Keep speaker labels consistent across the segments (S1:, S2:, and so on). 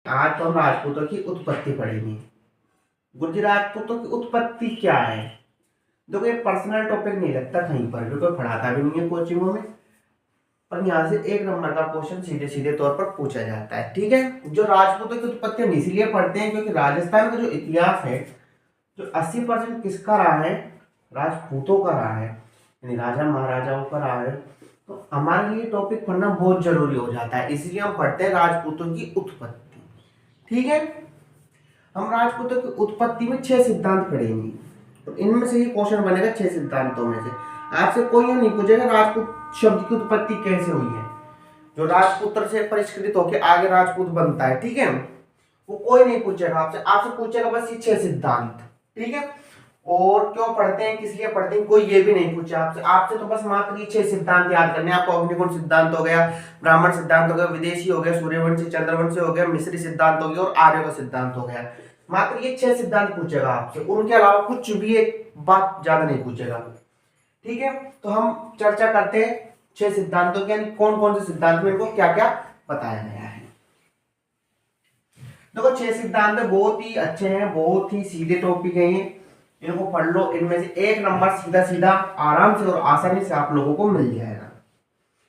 S1: आज तो हम राजपूतों की उत्पत्ति पढ़ेंगे। गुर्जर राजपूतों की उत्पत्ति क्या है? देखो ये पर्सनल टॉपिक नहीं लगता कहीं पर भी, कोई पढ़ाता भी नहीं है कोचिंगों में, पर यहाँ से 1 नंबर का क्वेश्चन सीधे सीधे तौर पर पूछा जाता है। ठीक है, जो राजपूतों की उत्पत्ति हम इसीलिए पढ़ते हैं क्योंकि राजस्थान का जो इतिहास है, जो 80% किसका रहा है? राजपूतों का रहा है, यानी राजा महाराजाओं का रहा है। तो हमारे लिए टॉपिक पढ़ना बहुत जरूरी हो जाता है, इसलिए हम पढ़ते हैं राजपूतों की उत्पत्ति। ठीक है, हम राजपूतों की उत्पत्ति में 6 सिद्धांत पढ़ेंगे, तो इनमें से ही क्वेश्चन बनेगा 6 सिद्धांतों में से। आपसे कोई नहीं पूछेगा राजपूत शब्द की उत्पत्ति कैसे हुई है, जो राजपुत्र से परिष्कृत होकर आगे राजपूत बनता है। ठीक है, वो कोई नहीं पूछेगा आपसे, आपसे पूछेगा बस ये 6 सिद्धांत। ठीक है, और क्यों पढ़ते हैं, किस लिए पढ़ते हैं, कोई ये भी नहीं पूछे आपसे। आपसे तो बस मात्र ये 6 सिद्धांत याद करने हैं आपको। अग्निकुंड सिद्धांत हो गया, ब्राह्मण सिद्धांत हो गया, विदेशी हो गया, सूर्यवंशी चंद्रवंशी हो गया, मिस्री सिद्धांत हो गया और आर्यभट्ट सिद्धांत हो गया। मात्र ये 6 सिद्धांत पूछेगा आपसे, उनके अलावा कुछ भी एक बात ज्यादा नहीं पूछेगा। ठीक है, तो हम चर्चा करते हैं 6 सिद्धांतों की, यानी कौन कौन से सिद्धांत में इनको क्या क्या बताया गया है। देखो 6 सिद्धांत बहुत ही अच्छे हैं, बहुत ही सीधे टॉपिक है ये, इनको पढ़ लो। इनमें से 1 नंबर सीधा सीधा आराम से और आसानी से आप लोगों को मिल जाएगा।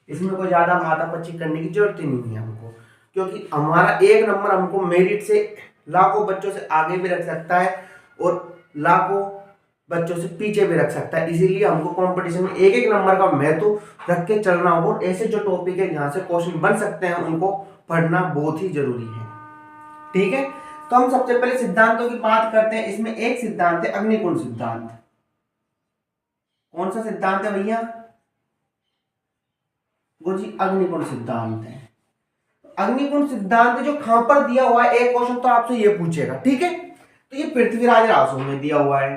S1: इसमें कोई ज्यादा माथापच्ची करने की जरूरत ही नहीं है हमको, क्योंकि हमारा 1 नंबर हमको मेरिट से लाखों बच्चों से आगे भी रख सकता है और लाखों बच्चों से पीछे भी रख सकता है। इसीलिए हमको कंपटीशन में 1-1 नंबर का महत्व रख के चलना होगा, और ऐसे जो टॉपिक है जहां से क्वेश्चन बन सकते हैं उनको पढ़ना बहुत ही जरूरी है। ठीक है, तो हम सबसे पहले सिद्धांतों की बात करते हैं। इसमें एक सिद्धांत है अग्निकुंड सिद्धांत। कौन सा सिद्धांत है भैया? गुरुजी अग्निकुंड सिद्धांत है। अग्निकुंड सिद्धांत जो कहां पर दिया हुआ है, एक क्वेश्चन तो आपसे ये पूछेगा। ठीक है, तो ये पृथ्वीराज रासो में दिया हुआ है,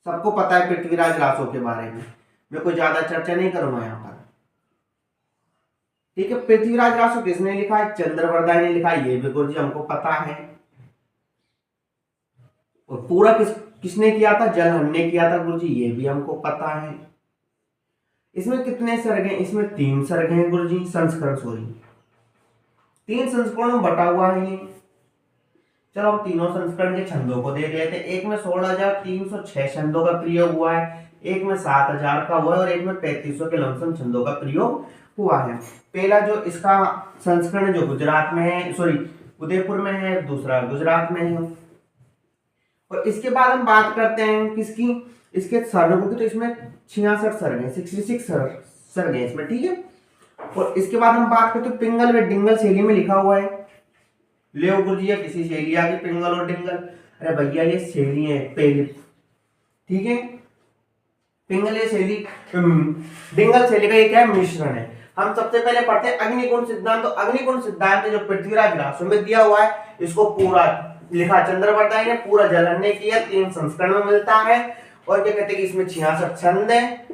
S1: सबको पता है पृथ्वीराज रासो के बारे में, मैं कोई ज्यादा चर्चा नहीं करूंगा यहाँ पर। ठीक है, पृथ्वीराज रासो किसने लिखा है? चंद्रवरदाय ने लिखा है, ये भी गुरुजी हमको पता है। और पूरा किसने किया था? जलहन ने किया था गुरुजी, ये भी हमको पता है। इसमें कितने सर्ग हैं? इसमें 3 सर्ग हैं गुरुजी, संस्करण सॉरी 3 संस्करणों में बटा हुआ है ये। चलो हम तीनों संस्करण के छंदों को देख लेते हैं। एक में 16,306 छंदों का प्रयोग हुआ है, एक में 7,000 का हुआ है और एक में 3500 के लमसम छंदों का प्रयोग हुआ है। पहला जो इसका संस्करण जो गुजरात में है, सॉरी उदयपुर में है, दूसरा गुजरात में है। और इसके बाद हम बात करते हैं किसकी? इसके सर्गों की, तो इसमें 66 सर्ग हैं, 66 सर्ग हैं इसमें। ठीक है, और इसके बाद हम बात करते हैं पिंगल व डिंगल शैली में लिखा हुआ है। ले गुरुजी या किसी शैली आगे पिंगल और डिंगल, अरे भैया ये शैली है पहली। ठीक है, पिंगल ये शैली, डिंगल शैली का ये क्या है? मिश्रण है। हम सबसे पहले पढ़ते हैं अग्निकुंड सिद्धांत। तो अग्निकुंड सिद्धांत जो पृथ्वीराज रासो में दिया हुआ है, इसको पूरा लिखा चंद्रवरदाय ने, पूरा जलहन ने किया, 3 संस्करण में मिलता है। और क्या कहते हैं कि इसमें 66 छंद है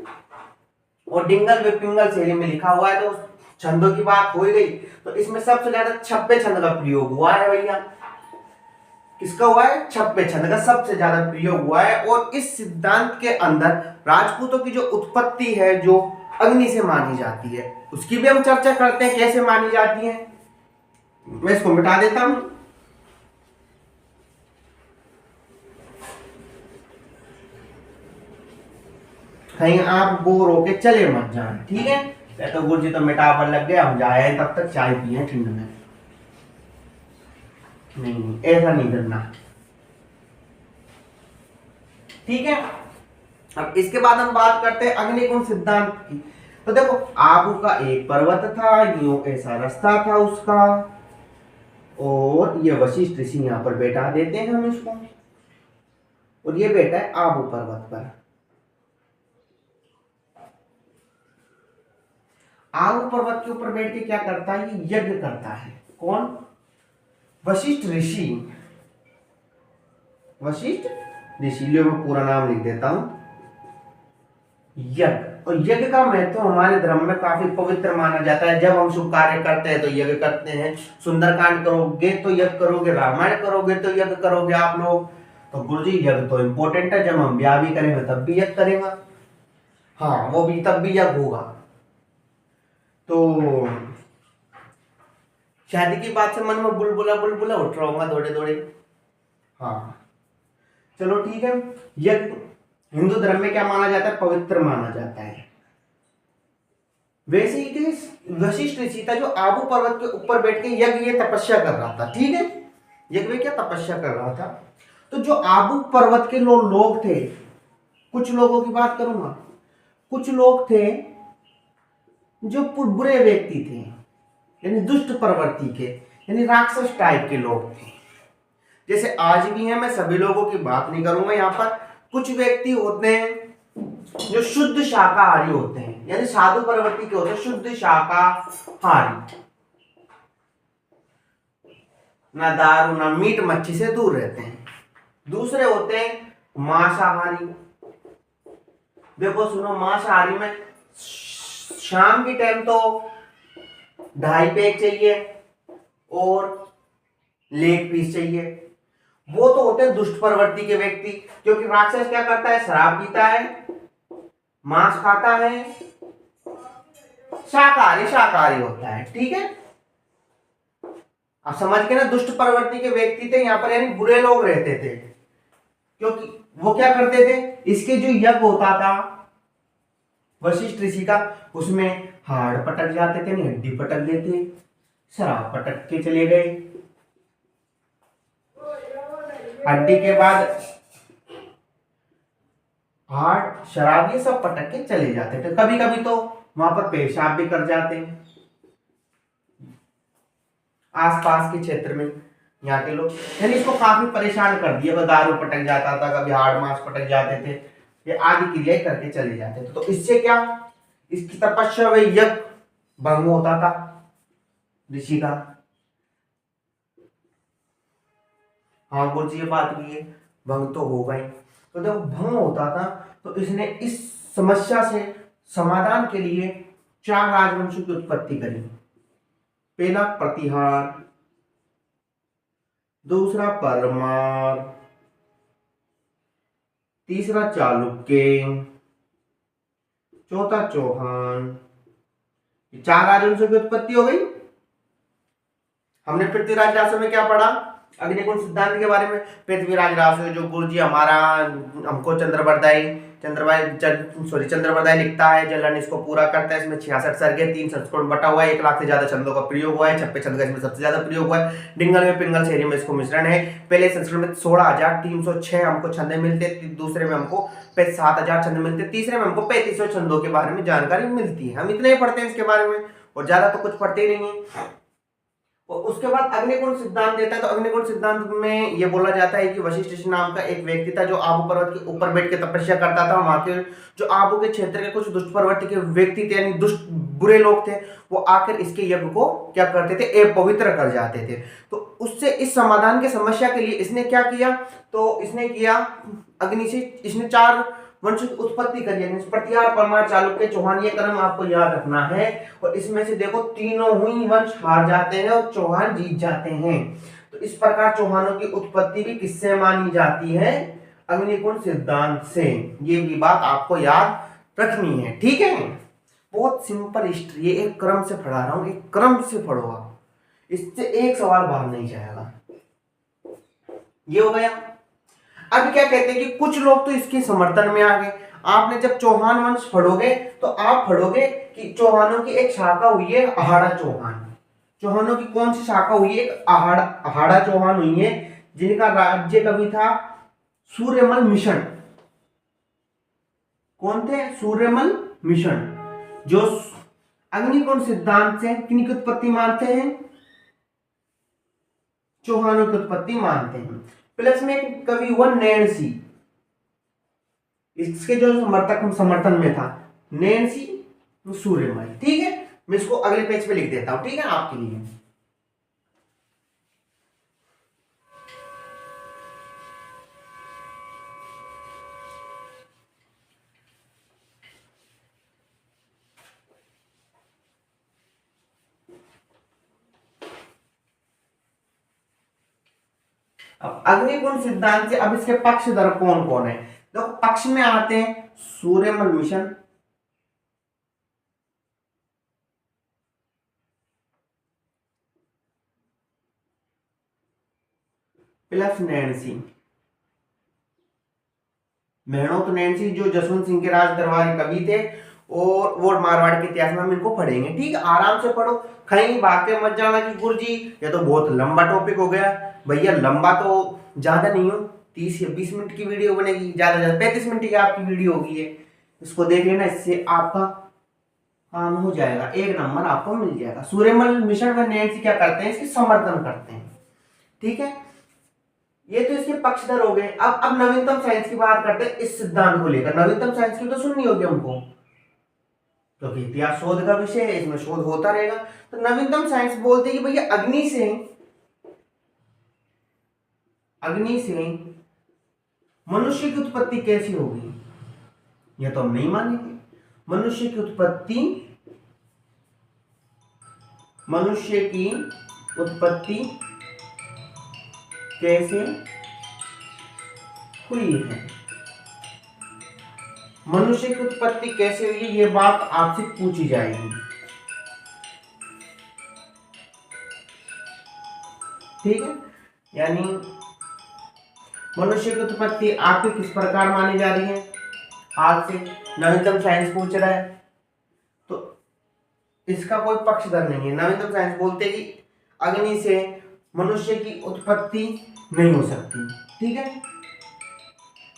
S1: और डिंगल व पिंगल शैली में लिखा हुआ है। तो छंदों की बात हो गई, तो इसमें सबसे ज्यादा 96 छंद का प्रयोग हुआ है भैया। किसका हुआ है? 96 छंद का सबसे ज्यादा प्रयोग हुआ है। और इस सिद्धांत के अंदर राजपूतों की जो उत्पत्ति है, जो अग्नि से मानी जाती है, उसकी भी हम चर्चा करते हैं कैसे मानी जाती है। मैं इसको मिटा देता हूं। कहीं आप बोर होके चले मत जाए। ठीक है, तो गुरुजी तो मिटावर लग गए, हम जाए तब तक चाय पिए ठंड में। नहीं, ऐसा नहीं करना। ठीक है, अब इसके बाद हम बात करते हैं अग्निकुंड सिद्धांत की। तो देखो आबू का एक पर्वत था, यूं ऐसा रास्ता था उसका, और ये वशिष्ठ ऋषि यहां पर बैठा देते हैं हम इसको, और ये बैठा है आबू पर्वत पर। आबू पर्वत के ऊपर बैठ के क्या करता है? ये यज्ञ करता है। कौन? वशिष्ठ ऋषि। वशिष्ठ ऋषि, लियो मैं पूरा नाम लिख देता हूं, यज्ञ। और यज्ञ का महत्व हमारे धर्म में काफी पवित्र माना जाता है। जब हम शुभ कार्य करते हैं तो यज्ञ करते हैं, सुंदरकांड करोगे तो यज्ञ करोगे, रामायण करोगे तो यज्ञ करोगे आप लोग। तो गुरुजी यज्ञ तो इंपॉर्टेंट है, जब हम ब्याह भी करेंगे तब भी यज्ञ करेंगे, हाँ वो भी तब भी यज्ञ होगा। तो शादी की बात से मन में बुलबुला बुलबुला उठ रहा होगा दौड़े दौड़े। हाँ चलो ठीक है। यज्ञ हिंदू धर्म में क्या माना जाता है? पवित्र माना जाता है। वैसे ही कि वशिष्ठ ऋषि था जो आबू पर्वत के ऊपर बैठ के यज्ञ ये तपस्या कर रहा था, ठीक है। यज्ञ में क्या तपस्या कर रहा था। तो जो आबू पर्वत के लोग थे, कुछ लोगों की बात करूंगा, कुछ लोग थे जो बुरे व्यक्ति थे, यानी दुष्ट प्रवृत्ति के, यानी राक्षस टाइप के लोग थे। जैसे आज भी हैं, मैं सभी लोगों की बात नहीं करूंगा यहाँ पर। कुछ व्यक्ति होते हैं जो शुद्ध शाकाहारी होते हैं, यानी साधु प्रवृत्ति के होते हैं, शुद्ध शाकाहारी, ना दारू ना मीट मच्छी से दूर रहते हैं। दूसरे होते हैं मांसाहारी। देखो सुनो, मांसाहारी में शाम के टाइम तो 2.5 पैक चाहिए और लेग पीस चाहिए। वो तो होते हैं दुष्ट प्रवृत्ति के व्यक्ति, क्योंकि राक्षस क्या करता है? शराब पीता है, मांस खाता है, शाकाहारी होता है, ठीक है। आप समझ के ना, दुष्ट प्रवृत्ति के व्यक्ति थे यहाँ पर, यानी बुरे लोग रहते थे। क्योंकि वो क्या करते थे, इसके जो यज्ञ होता था वशिष्ठ ऋषि का, उसमें हाड़ पटक जाते थे, हड्डी पटक देते, शराब पटक के चले गए। हड्डी के बाद हार्ट शराब ये सब पटक के चले जाते थे। कभी कभी तो वहां पर पेशाब भी कर जाते हैं आसपास के क्षेत्र में यहाँ के लोग, यानी इसको काफी परेशान कर दिया। दारू पटक जाता था, कभी हार्ड मांस पटक जाते थे, ये आदि क्रियाएं करके चले जाते थे। तो इससे क्या, इसकी तपस्या व यज्ञ भंग होता था ऋषि का। हाँ गुरु जी ये बात भी है, भंग तो होगा ही। तो जब भंग होता था तो इसने इस समस्या से समाधान के लिए 4 राजवंशों की उत्पत्ति करी। पहला प्रतिहार, दूसरा परमार, तीसरा चालुक्य, चौथा चौहान। 4 राजवंशों की उत्पत्ति हो गई। हमने पृथ्वीराज रासो में क्या पढ़ा? अग्निकुंड सिद्धांत के बारे में। पृथ्वीराज रासो जो गुरु जी हमारा हमको चंद्रबरदाई लिखता है, जलन इसको पूरा करता है। इसमें 66 सर्ग है, 3 संस्करण बटा हुआ है, 1 लाख से ज्यादा छंदों का प्रयोग हुआ है, 56 छंद का इसमें सबसे ज्यादा प्रयोग हुआ है। डिंगल में पिंगल शैली में इसको मिश्रण है। पहले संस्करण में 16,306 हमको छंदे मिलते, दूसरे में हमको 7,000 छंद मिलते, तीसरे में हमको 3500 छंदों के बारे में जानकारी मिलती है। हम इतने ही पढ़ते हैं इसके बारे में, और ज्यादा तो कुछ पढ़ते ही नहीं है। और उसके बाद अग्निकुंड सिद्धांत देता है। तो अग्निकुंड सिद्धांत में यह बोला जाता है कि वशिष्ठ ऋषि नाम का एक व्यक्ति था जो आबू पर्वत के ऊपर बैठ के तपस्या करता था। वहां के जो आबू के क्षेत्र के कुछ दुष्ट प्रवृत्ति के व्यक्ति थे, यानी दुष्ट बुरे लोग थे, वो आकर इसके यज्ञ को क्या करते थे? अपवित्र कर जाते थे। तो उससे इस समाधान की समस्या के लिए इसने क्या किया? तो इसने किया अग्नि से इसने 4 वंश की उत्पत्ति करी है। प्रतिहार, परमार, चालुक्य, चौहान, ये क्रम आपको याद रखना है। और इसमें से देखो तीनों ही वंश हार जाते हैं और चौहान जीत जाते हैं। तो इस प्रकार चौहानों की उत्पत्ति भी किससे मानी जाती है? अग्निकुंड सिद्धांत से। ये भी बात आपको याद रखनी है, ठीक है। बहुत सिंपल हिस्ट्री, ये एक क्रम से पढ़ा रहा हूं, एक क्रम से पढ़ो आप, इससे एक सवाल बाहर नहीं जाएगा। ये हो गया। अब क्या कहते हैं कि कुछ लोग तो इसके समर्थन में आ गए। आपने जब चौहान वंश पढ़ोगे तो आप पढ़ोगे कि चौहानों की एक शाखा हुई है अहाड़ा चौहान। चौहानों की कौन सी शाखा हुई है? एक अहाड़ा चौहान हुई है, जिनका राज्य कवि था सूर्यमल मिशन। कौन थे? सूर्यमल मिशन, जो अग्निकुंड सिद्धांत से किनकी उत्पत्ति मानते हैं? चौहानों की उत्पत्ति मानते हैं। प्लस में एक कवि हुआ नैणसी, इसके जो समर्थन में था नैणसी सूर्यमल, ठीक है। मैं इसको अगले पेज पे लिख देता हूं, ठीक है, आपके लिए। अब अग्निकुंड सिद्धांत से अब इसके पक्षधर कौन कौन है? देखो पक्ष में आते हैं सूर्यमल मिशन, प्लस नैन्सी। मेहनत नैन्सी जो जसवंत सिंह के राज दरबारी कवि थे, और वो मारवाड़ के इतिहास में हम इनको पढ़ेंगे। ठीक, आराम से पढ़ो, कहीं भाग के मत जाना कि गुरुजी ये तो बहुत लंबा टॉपिक हो गया। भैया लंबा तो ज्यादा नहीं हो, 30 या 20 मिनट की वीडियो बनेगी, ज्यादा ज्यादा 35 मिनट की आपकी वीडियो होगी है। इसको देख लेना, इससे आपका काम हो जाएगा, एक नंबर आपको मिल जाएगा। सूर्यमल मिशन व नैन्सी क्या करते हैं, इसकी समर्थन करते हैं। ठीक है, ये तो इसके पक्षधर हो गए। अब नवीनतम साइंस की बात करते हैं इस सिद्धांत को लेकर। नवीनतम साइंस की तो सुननी होगी हमको, क्योंकि इतिहास शोध का विषय है, इसमें शोध होता रहेगा। तो नवीनतम साइंस बोलते हैं कि भैया अग्नि से मनुष्य की उत्पत्ति कैसी होगी, यह तो हम नहीं मानेंगे। मनुष्य की उत्पत्ति कैसे हुई है, मनुष्य की उत्पत्ति कैसे हुई है, ये बात आपसे पूछी जाएगी। ठीक है, यानी मनुष्य की उत्पत्ति आपकी किस प्रकार मानी जा रही है, आज से नवीनतम साइंस पूछ रहा है, तो इसका कोई पक्षधर नहीं है। नवीनतम साइंस बोलते हैं कि अग्नि से मनुष्य की उत्पत्ति नहीं हो सकती। ठीक है,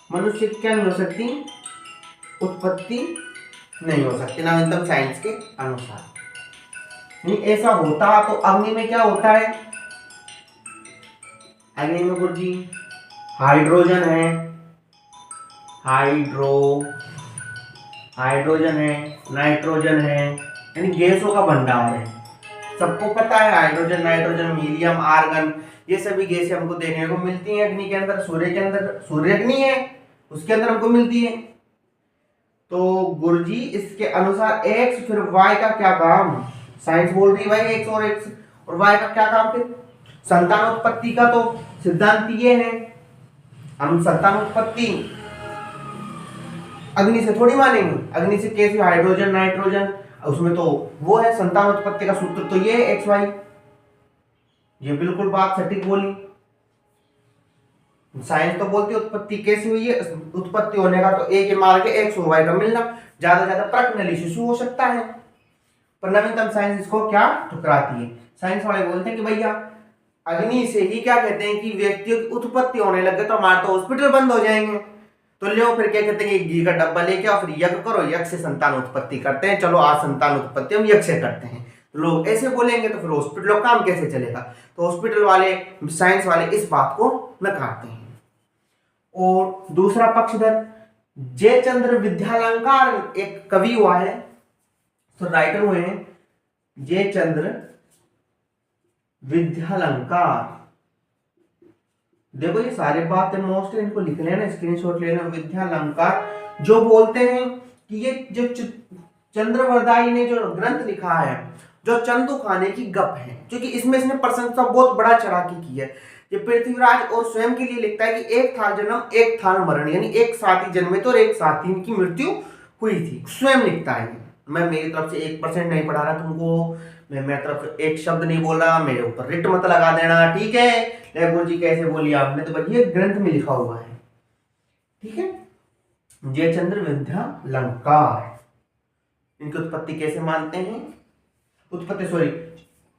S1: मनुष्य की क्या नहीं हो सकती, उत्पत्ति नहीं हो सकती नवीनतम साइंस के अनुसार। नहीं ऐसा होता तो अग्नि में क्या होता है, अग्नि में गुरुजी हाइड्रोजन है, हाइड्रोजन है, नाइट्रोजन है, यानी गैसों का भंडार है। सबको पता है हाइड्रोजन, नाइट्रोजन, हीलियम, आर्गन, ये सभी गैसें हमको देखने को मिलती हैं अग्नि के अंदर। सूर्य के अंदर, सूर्य अग्नि है, उसके अंदर हमको मिलती है। तो गुरुजी इसके अनुसार एक्स फिर वाई का क्या काम, साइंस बोल रही है भाई एक्स और वाई का क्या काम, फिर संतानोत्पत्ति का तो सिद्धांत ये है। हम संतानोत्पत्ति अग्नि से थोड़ी मानेंगे, अग्नि से कैसे हाइड्रोजन नाइट्रोजन, उसमें तो वो है संतानोत्पत्ति का सूत्र तो ये है एक्स वाई। ये बिल्कुल बात सटीक बोली। साइंस तो बोलती है उत्पत्ति कैसे हुई है, उत्पत्ति होने का तो एक ही मार्ग है, एक्स और वाई का मिलना, ज्यादा ज्यादा प्रश्नली शिशु हो सकता है। पर नवीनतम साइंस इसको क्या ठुकराती है, साइंस वाले बोलते हैं कि भैया अग्नि से ही क्या कहते हैं कि व्यक्तियों की उत्पत्ति होने लगे तो हमारे तो हॉस्पिटल बंद हो जाएंगे। तो लो फिर क्या कहते हैं, घी का डब्बा लेके आओ, फिर यज्ञ करो, यज्ञ से संतान उत्पत्ति करते हैं, चलो आज संतान उत्पत्ति हम यज्ञ से करते हैं। लोग ऐसे बोलेंगे तो फिर हॉस्पिटल का काम कैसे चलेगा। तो हॉस्पिटल वाले, साइंस वाले इस बात को नकारते हैं। और दूसरा पक्षधर जयचंद्र विद्यालंकार, एक कवि हुआ है, तो राइटर हुए हैं जयचंद्र विद्यालंकार। देखो ये सारी बातें मोस्ट इनको लिख लेना, स्क्रीनशॉट लेना। विद्यालंकार जो बोलते हैं कि ये जो चंद्रवरदाई ने जो ग्रंथ लिखा है, जो चंदू खाने की गप है, क्योंकि इसमें इसने प्रशंसा बहुत बड़ा चढ़ा की है। ये पृथ्वीराज और स्वयं के लिए लिखता है कि एक था जन्म एक था मरण, यानी एक साथ ही जन्मे थे और एक साथ ही इनकी मृत्यु हुई थी, स्वयं लिखता है। मैं मेरी तरफ से 1% नहीं पढ़ा रहा तुमको, मैं मेरी तरफ से एक शब्द नहीं बोल रहा, मेरे ऊपर रिट मत लगा देना, ठीक है। गुरु जी कैसे बोली आपने, तो भाई ये ग्रंथ में लिखा हुआ है, ठीक है। जयचंद्र विद्यालंकार, इनकी उत्पत्ति कैसे मानते हैं, उत्पत्ति सॉरी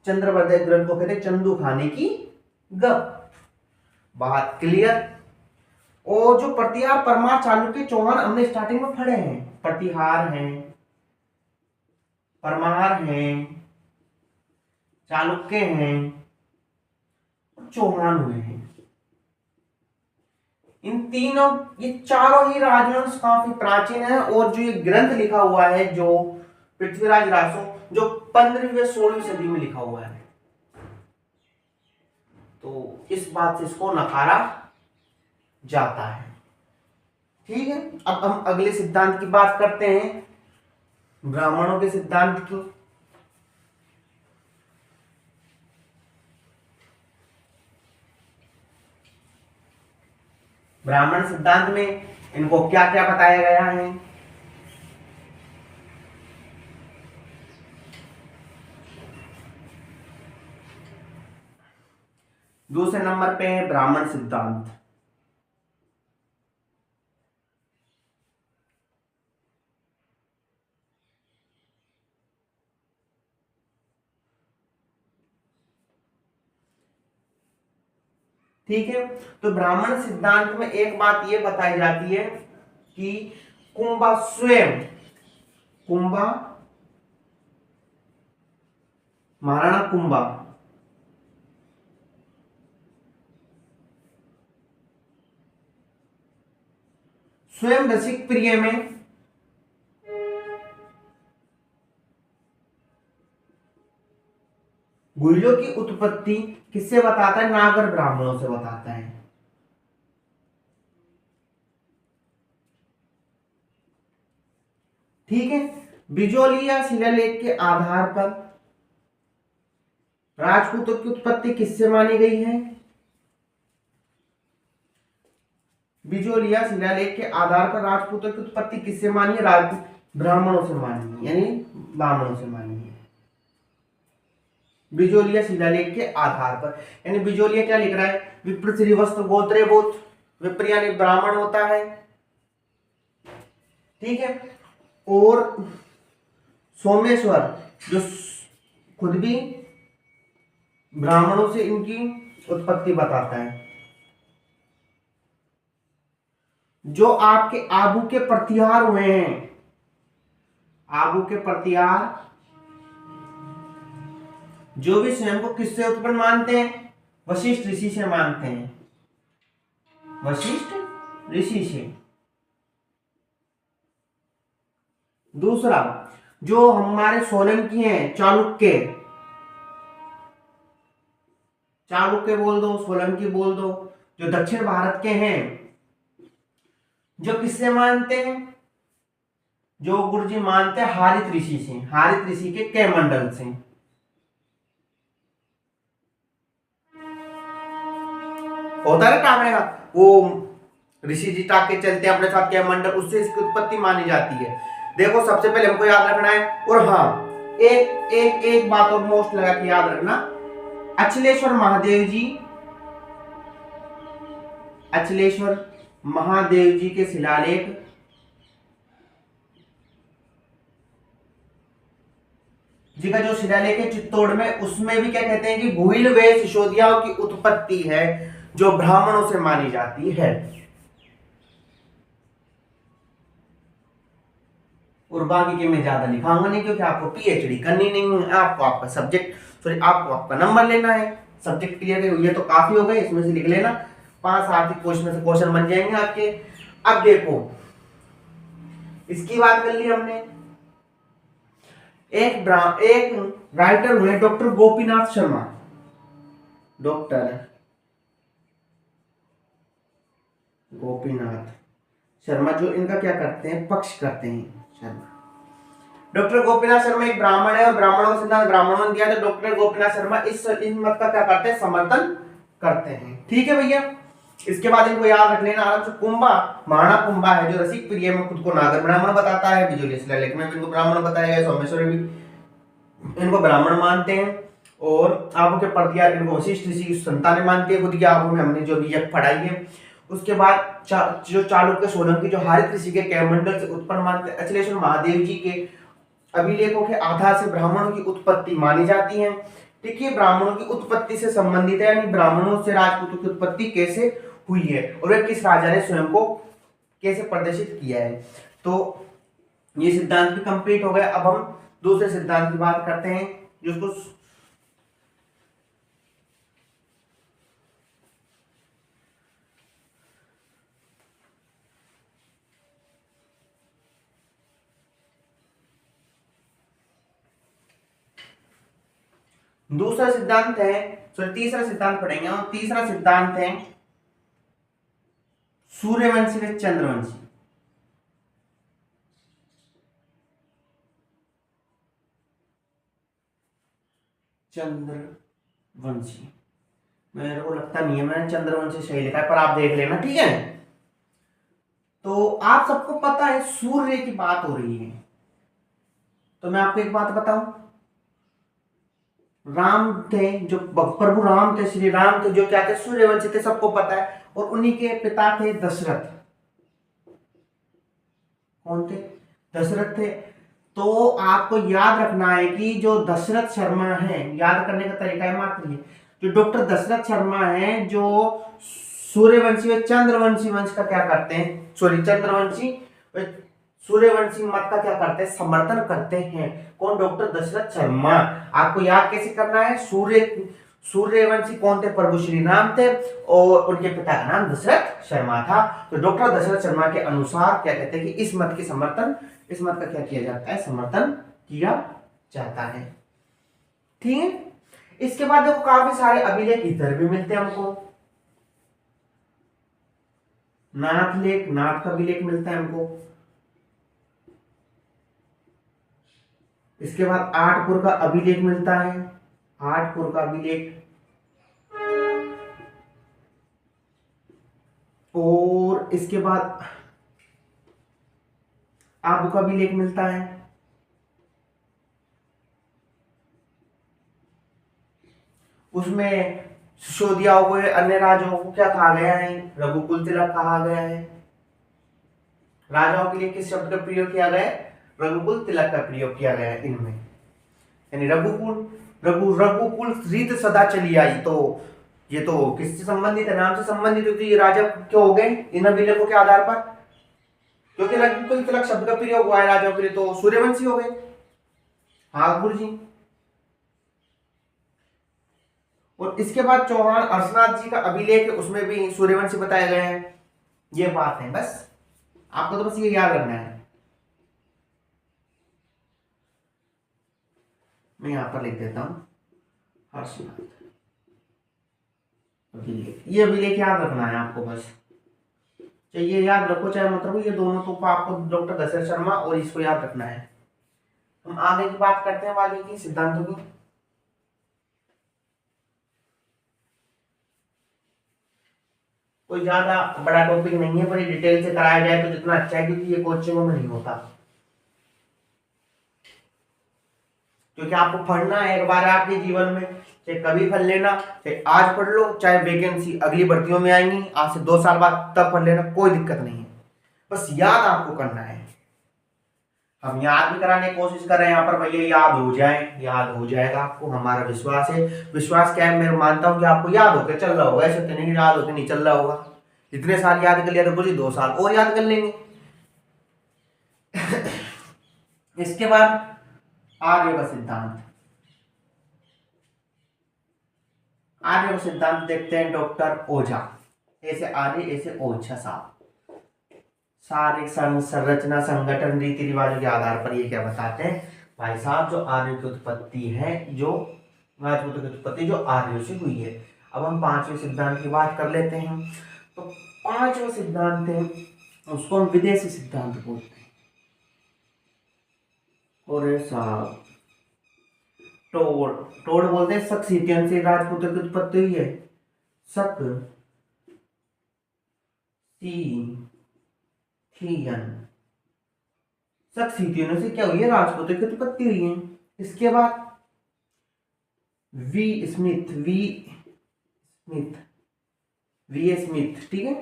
S1: चंद्रवरदाई ग्रंथ को कहते हैं चंदू खाने की गप। बात क्लियर। और जो प्रतिहार परमार चालुक्य चौहान हमने स्टार्टिंग में पढ़े हैं, प्रतिहार हैं, परमार हैं, चालुक्य हैं, चौहान हुए हैं। इन तीनों, ये चारों ही राजवंश काफी प्राचीन है। और जो ये ग्रंथ लिखा हुआ है जो पृथ्वीराज रासो, जो 15वीं व 16वीं सदी में लिखा हुआ है, तो इस बात से इसको नकारा जाता है, ठीक है। अब हम अगले सिद्धांत की बात करते हैं, ब्राह्मणों के सिद्धांत की। ब्राह्मण सिद्धांत में इनको क्या क्या बताया गया है, दूसरे नंबर पे है ब्राह्मण सिद्धांत। ठीक है, तो ब्राह्मण सिद्धांत में एक बात यह बताई जाती है कि कुंभा स्वयं, कुंभा महाराणा कुंभा स्वयं रसिक प्रिय में गुहिलों की उत्पत्ति किससे बताता है? नागर ब्राह्मणों से बताता है। ठीक है, बिजोलिया शिलालेख के आधार पर राजपूतों की उत्पत्ति किससे मानी गई है? बिजोलिया शिलालेख के आधार पर राजपूतों की उत्पत्ति किससे मानी है? राजपूत ब्राह्मणों से मानी है, यानी ब्राह्मणों से मानी है। बिजोलिया शिलालेख के आधार पर, यानी बिजोलिया क्या लिख रहा है? विप्र श्रीवस्त्र गोत्रे भूत, विप्र यानी ब्राह्मण होता है। ठीक है, और सोमेश्वर जो खुद भी ब्राह्मणों से इनकी उत्पत्ति बताता है। जो आपके आबू के प्रतिहार हुए हैं, आबू के प्रतिहार जो भी स्वयं को किससे उत्पन्न मानते हैं? वशिष्ठ ऋषि से मानते हैं, वशिष्ठ ऋषि से। दूसरा, जो हमारे सोलंकी हैं, चालुक्य, चालुक्य बोल दो, सोलंकी बोल दो, जो दक्षिण भारत के हैं, जो किससे मानते हैं? जो गुरुजी मानते हैं हारित ऋषि से, हारित ऋषि के कैमंडल से। होता है टाकने का, वो ऋषि जी टाक के चलते हैं अपने साथ कैमंडल, उससे इसकी उत्पत्ति मानी जाती है। देखो सबसे पहले हमको याद रखना है, और हाँ एक एक एक बात और मोस्ट लगा के याद रखना, अचलेश्वर महादेव जी, अचलेश्वर महादेव जी के शिलालेख जी का जो शिलालेख है चित्तौड़ में, उसमें भी क्या कहते हैं कि भूइल व सिसोदियाओं की उत्पत्ति है जो ब्राह्मणों से मानी जाती है। और बाकी के मैं ज्यादा लिखाऊंगा नहीं, क्योंकि आपको पीएचडी करनी नहीं है, आपको आपका सब्जेक्ट, सॉरी आपको आपका नंबर लेना है। सब्जेक्ट क्लियर है, ये तो काफी हो गए, इसमें से लिख लेना, 5 आर्थिक क्वेश्चन से क्वेश्चन बन जाएंगे आपके। अब देखो, इसकी बात कर ली हमने। एक राइटर हुए डॉक्टर गोपीनाथ शर्मा, डॉक्टर गोपीनाथ शर्मा, जो इनका क्या करते हैं? पक्ष करते हैं शर्मा। डॉक्टर गोपीनाथ शर्मा एक ब्राह्मण है, और ब्राह्मणों को सिद्धांत ब्राह्मणों ने दिया, तो डॉक्टर गोपीनाथ शर्मा इस मत का क्या करते हैं? समर्थन करते हैं। ठीक है भैया, इसके बाद इनको याद रख लेना आराम से। कुंभा महाराणा कुंभा है जो रसिक प्रिय में खुद को नागर ब्राह्मण बताता है, बिजोलिया शिलालेख में इनको ब्राह्मण बताया गया, सोमेश्वर भी इनको ब्राह्मण मानते हैं, और आबू के प्रतिहार इनको वशिष्ठ ऋषि की संतानें मानती है खुद की आबू में, हमने जो भी यज्ञ पढ़ाई है। उसके बाद जो चालुक्य सोलंकी जो हारित ऋषि के कैमंडल से उत्पन्न मानते हैं, अचलेश्वर महादेव जी के अभिलेखों के आधार से ब्राह्मणों की उत्पत्ति मानी जाती है। देखिए, ब्राह्मणों की उत्पत्ति से संबंधित है, यानी ब्राह्मणों से राजपूतों की उत्पत्ति कैसे हुई है, और वह किस राजा ने स्वयं को कैसे प्रदर्शित किया है। तो ये सिद्धांत भी कंप्लीट हो गया। अब हम दूसरे सिद्धांत की बात करते हैं, जिसको दूसरा सिद्धांत है, सॉरी तीसरा सिद्धांत पढ़ेंगे, और तीसरा सिद्धांत है सूर्यवंशी व चंद्रवंशी। चंद्रवंशी, मेरे को लगता नहीं है मैंने चंद्रवंशी सही लिखा है, पर आप देख लेना, ठीक है। तो आप सबको पता है सूर्य की बात हो रही है, तो मैं आपको एक बात बताऊं, राम थे, जो प्रभु राम थे, श्री राम थे, जो क्या थे, सूर्यवंशी थे, सबको पता है। और उन्हीं के पिता थे दशरथ। कौन थे? दशरथ थे। तो आपको याद रखना है कि जो दशरथ शर्मा है, याद करने का तरीका है मात्र ये, जो डॉक्टर दशरथ शर्मा है, जो सूर्यवंशी व चंद्रवंशी वंश का क्या करते हैं, सॉरी चंद्रवंशी व सूर्यवंशी मत का क्या करते हैं, समर्थन करते हैं। कौन? डॉक्टर दशरथ शर्मा। आपको याद कैसे करना है? सूर्यवंशी कौन थे? प्रभु श्री राम थे और उनके पिता का नाम दशरथ शर्मा था। तो डॉक्टर दशरथ शर्मा के अनुसार क्या कहते हैं कि इस मत का क्या किया जाता है, समर्थन किया जाता है। ठीक है। इसके बाद देखो काफी सारे अभिलेख इधर भी मिलते हैं हमको। नाथ का अभिलेख मिलता है हमको। इसके बाद आठपुर का अभिलेख मिलता है, आठपुर का अभिलेख। और इसके बाद आबू का अभिलेख मिलता है। उसमें सिसोदियाओं को, अन्य राजाओं को क्या कहा गया है? रघुकुल तिलक कहा गया है। राजाओं के लिए किस शब्द का प्रयोग किया गया है? रघुकुल तिलक का प्रयोग किया गया है इनमें। यानी रघुकुल रीत सदा चली आई। तो ये तो किससे संबंधित है? नाम से संबंधित है। तो ये राजा क्यों हो गए इन अभिलेखों के आधार पर? क्योंकि रघुकुल तिलक शब्द का प्रयोग हुआ है राजाओं के लिए, तो सूर्यवंशी हो गए। हाँ गुरु जी। और इसके बाद चौहान अर्शनाथ जी का अभिलेख, उसमें भी सूर्यवंशी बताया गया है। ये बात है, बस आपको तो बस ये याद रखना है। मैं यहां पर लिख देता हूं अर्शनाथ अभिलेख। ये अभिलेख याद रखना है आपको बस। चाहिए याद रखो चाहे मत रखो, ये दोनों तो आपको डॉक्टर दशरथ शर्मा और इसको याद रखना है। हम आगे की बात करते हैं, आगे की सिद्धांतों की। कोई ज्यादा बड़ा टॉपिक नहीं है, पर ये डिटेल से कराया जाए तो जितना अच्छा है, क्योंकि ये कोचिंगों में नहीं होता। क्योंकि आपको पढ़ना है एक बार आपके जीवन में, चाहे कभी पढ़ लेना, चाहे आज पढ़ लो, चाहे वैकेंसी अगली भर्तियों में आएंगी आज से 2 साल बाद, तब पढ़ लेना, कोई दिक्कत नहीं है। बस याद आपको करना है। हम याद भी कराने की कोशिश कर रहे हैं यहाँ पर, भैया याद हो जाए, याद हो जाएगा आपको, हमारा विश्वास है। विश्वास क्या है? मैं मानता हूँ कि आपको याद होकर चल रहा होगा, ऐसे तो नहीं याद होकर नहीं चल रहा होगा। इतने साल याद कर लिया तो बोलिए 2 साल और याद कर लेंगे। इसके बाद आर्य का सिद्धांत। आर्य का सिद्धांत देखते हैं डॉक्टर ओझा। ऐसे आर्य ऐसे ओझा साहब। शारीरिक संरचना, संगठन, रीति रिवाजों के आधार पर ये क्या बताते हैं भाई साहब? जो आर्यों की उत्पत्ति है, जो राजपूतों की उत्पत्ति जो आर्यों से हुई है। अब हम 5वें सिद्धांत की बात कर लेते हैं। तो 5वां सिद्धांत है, उसको हम विदेशी सिद्धांत बोलते हैं। और साहब टोड़ बोलते हैं, शक सीतियन से राजपूतों की उत्पत्ति हुई है। शक सीतियनों से क्या हुई है? राजपूतों की उत्पत्ति हुई है। इसके बाद वी ए स्मिथ, ठीक है,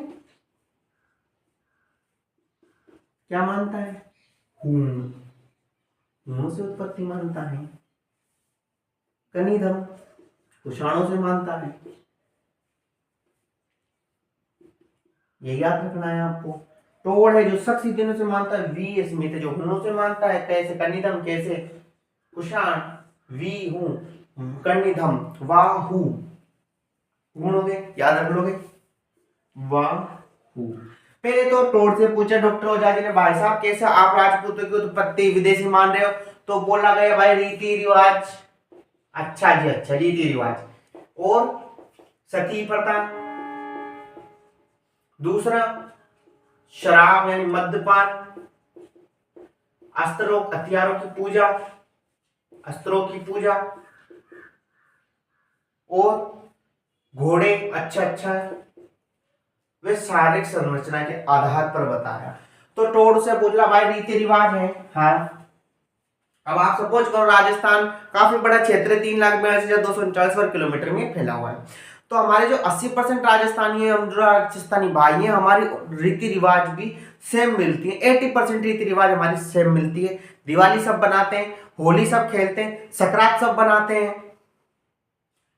S1: क्या मानता है? हूणों से उत्पत्ति मानता है। कनिधम कुषाणों से मानता है। ये याद रखना है आपको। टोड़ है जो शक सीतियनों से मानता है, वी स्मिथ जो हूणों से मानता है। कैसे? कनिधम, कैसे? कुषाण, वी हूं, कनिधम, वाहु, गुण हो गए, याद रख लोगे। वाहु। पहले तो टोड़ से पूछा डॉक्टर ओझा जी ने, भाई साहब कैसे आप राजपूतों की उत्पत्ति विदेशी मान रहे हो? तो बोला गया भाई रीति रिवाज। अच्छा जी, अच्छा, रीति रिवाज और सती प्रथा। दूसरा शराब यानी मद्यपान, अस्त्रों हथियारों की पूजा, अस्त्रों की पूजा, और घोड़े। अच्छा वे शारीरिक संरचना के आधार पर बताया। तो टोड़ से बोला भाई रीति रिवाज है, हाँ अब आप सपोज करो राजस्थान काफी बड़ा क्षेत्र है, 3,82,239 वर्ग किलोमीटर में फैला हुआ है। तो हमारे जो 80% राजस्थानी है, हम जो राजस्थानी भाई हैं, हमारी रीति रिवाज भी सेम मिलती है। 80% रीति रिवाज हमारी सेम मिलती है। दिवाली सब बनाते हैं, होली सब खेलते हैं, संक्रांत सब बनाते हैं,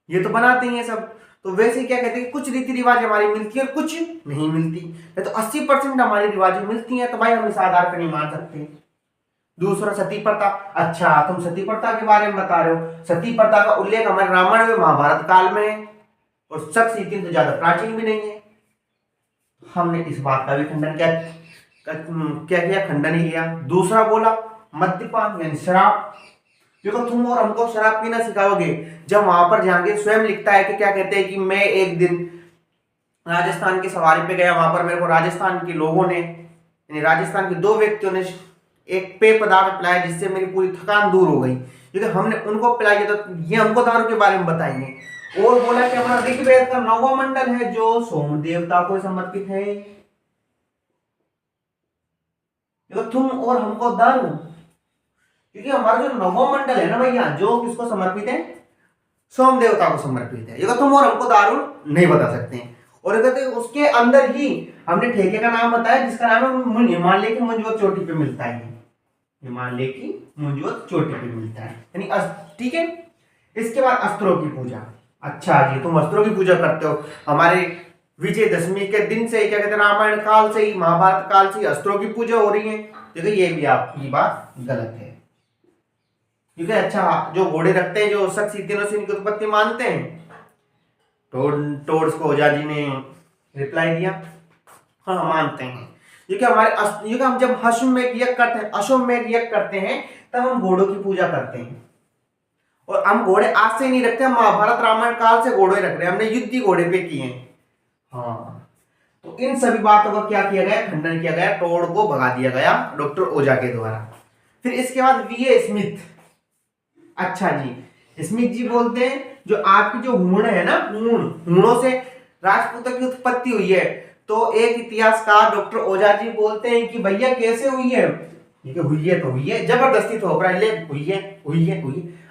S1: ये तो बनाते ही हैं सब। तो वैसे क्या कहते हैं कि कुछ रीति रिवाज हमारी मिलती है और कुछ नहीं मिलती है। तो 80% हमारी रिवाजें मिलती हैं, तो भाई हम इस आधार पर नहीं मान सकते। दूसरा सती प्रथा। अच्छा, तुम सती प्रथा के बारे में बता रहे हो। सती प्रथा का उल्लेख हमारे रामायण में महाभारत काल में है और शक तो ज्यादा प्राचीन भी नहीं है। हमने इस बात का भी खंडन किया, खंडन ही किया। दूसरा बोला मद्यपान यानी शराब। देखो तुम और हमको शराब पीना सिखाओगे, जब वहां पर जाएंगे स्वयं लिखता है कि क्या कहते हैं कि मैं एक दिन राजस्थान की सवारी पे गया, वहां पर मेरे को राजस्थान के लोगों ने, यानी राजस्थान के 2 व्यक्तियों ने एक पेय पदार्थ पिलाया जिससे मेरी पूरी थकान दूर हो गई, क्योंकि हमने उनको पिलाई, तो ये हमको दारू के बारे में बताएंगे। और बोला कि हमारा ऋग्वेद का 9वां मंडल है जो सोम देवता को समर्पित है। देखो तुम और हमको दारू, क्योंकि हमारा जो 9वां मंडल है ना भैया, जो किसको समर्पित है, सोम देवता को समर्पित है। ये तुम और हमको दारू नहीं बता सकते हैं। और कहते उसके अंदर ही हमने ठेके का नाम बताया जिसका नाम है हिमालय की मंजूवत चोटी पे मिलता है। हिमालय की मंजूवत चोटी पे मिलता है, यानी ठीक है। इसके बाद अस्त्रों की पूजा। अच्छा जी, तुम अस्त्रों की पूजा करते हो। हमारे विजयदशमी के दिन से क्या कहते हैं, रामायण काल से ही, महाभारत काल से ही अस्त्रों की पूजा हो रही है। देखो ये भी आपकी बात गलत है, क्योंकि अच्छा जो घोड़े रखते हैं, जो शख्स तीनों से इनकी उत्पत्ति मानते हैं, टोड्स को ओझा जी ने रिप्लाई दिया, हाँ मानते हैं। क्योंकि हम जब अश्वमेध यज्ञ करते हैं तब हम घोड़ों की पूजा करते हैं। और हम घोड़े आज से नहीं रखते, हम महाभारत रामायण काल से घोड़े रख रहे हैं, हमने युद्ध ही घोड़े पे किए हैं। हाँ, तो इन सभी बातों का क्या किया गया, खंडन किया गया, टोड को भगा दिया गया डॉक्टर ओझा के द्वारा। फिर इसके बाद वीए स्मिथ। अच्छा जी, स्मिथ जी बोलते हैं जो आपकी जो हूण है ना, हूणों से राजपूतों की उत्पत्ति हुई है। तो एक इतिहासकार डॉक्टर ओझा जी बोलते हैं कि भैया कैसे हुई है, हुई है तो हुई है, जबरदस्ती थोप रहा है, हुई है।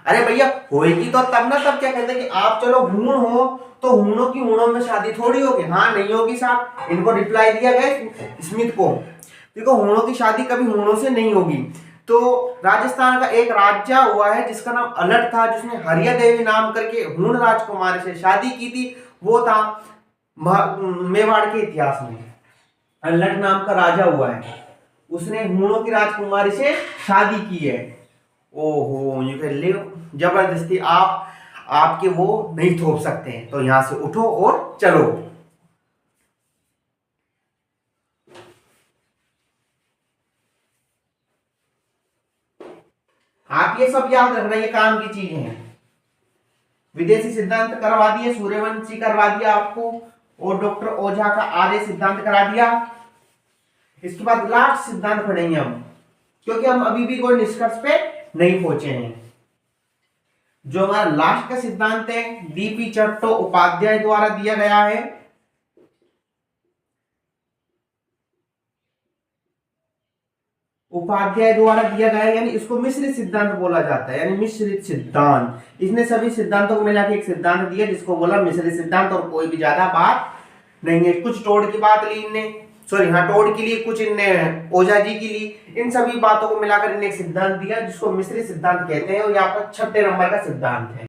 S1: अरे भैया होएगी तो तब ना, तब क्या कहते हैं कि आप चलो हूण हो तो हूणों की हूणों में शादी थोड़ी होगी। हाँ नहीं होगी साहब, इनको रिप्लाई दिया गया स्मिथ को, देखो हूणों की शादी कभी हूणों से नहीं होगी। तो राजस्थान का एक राजा हुआ है जिसका नाम अलट था, जिसने हरिया देवी नाम करके हूण राजकुमारी से शादी की थी। वो था मेवाड़ के इतिहास में अलट नाम का राजा हुआ है, उसने हूणों की राजकुमारी से शादी की है। ओहो, ये कर ले जबरदस्ती आपके वो नहीं थोप सकते हैं। तो यहां से उठो और चलो। आप ये सब याद रखना, ये काम की चीजें हैं। विदेशी सिद्धांत करवा दिए, सूर्यवंशी करवा दिया आपको, और डॉक्टर ओझा का आर्य सिद्धांत करा दिया। इसके बाद लास्ट सिद्धांत पढ़ेंगे हम, क्योंकि हम अभी भी कोई निष्कर्ष पे नहीं पहुंचे हैं। जो हमारा लास्ट का सिद्धांत है डीपी चट्टोपाध्याय द्वारा दिया गया है। उपाध्याय द्वारा दिया गया है, यानी इसको मिश्रित सिद्धांत बोला जाता है, यानी मिश्रित सिद्धांत। इसने सभी सिद्धांतों को मिला के एक सिद्धांत दिया जिसको बोला मिश्रित सिद्धांत, और कोई भी ज्यादा बात नहीं है। कुछ टोड की बात ली इनने, टोड के लिए, कुछ इनने ओझा जी के लिए, इन सभी बातों को मिलाकर इन्हें एक सिद्धांत दिया जिसको मिश्रित सिद्धांत कहते हैं, और यहाँ पर 6ठे नंबर का सिद्धांत है।